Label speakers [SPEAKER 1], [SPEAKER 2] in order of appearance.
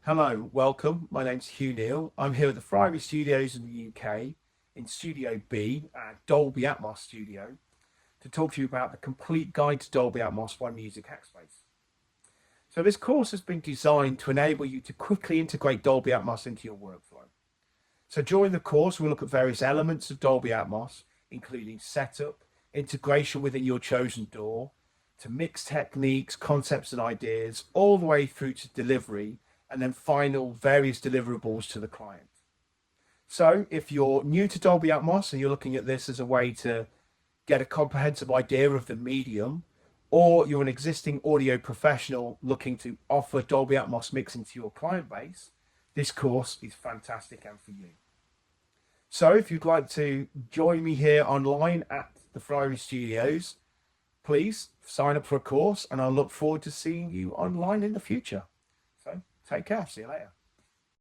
[SPEAKER 1] Hello, welcome. My name's Hugh. I'm here at the Friary Studios in the UK, in Studio B, at Dolby Atmos Studio, to talk to you about the complete guide to Dolby Atmos by Music Hackspace. So this course has been designed to enable you to quickly integrate Dolby Atmos into your workflow. So during the course, we'll look at various elements of Dolby Atmos, including setup, integration within your chosen DAW, to mix techniques, concepts and ideas, all the way through to delivery, and then final various deliverables to the client. So if you're new to Dolby Atmos and you're looking at this as a way to get a comprehensive idea of the medium, or you're an existing audio professional looking to offer Dolby Atmos mixing to your client base, this course is fantastic and for you. So if you'd like to join me here online at the Friary Studios, please sign up for a course and I'll look forward to seeing you online in the future. So take care. See you later.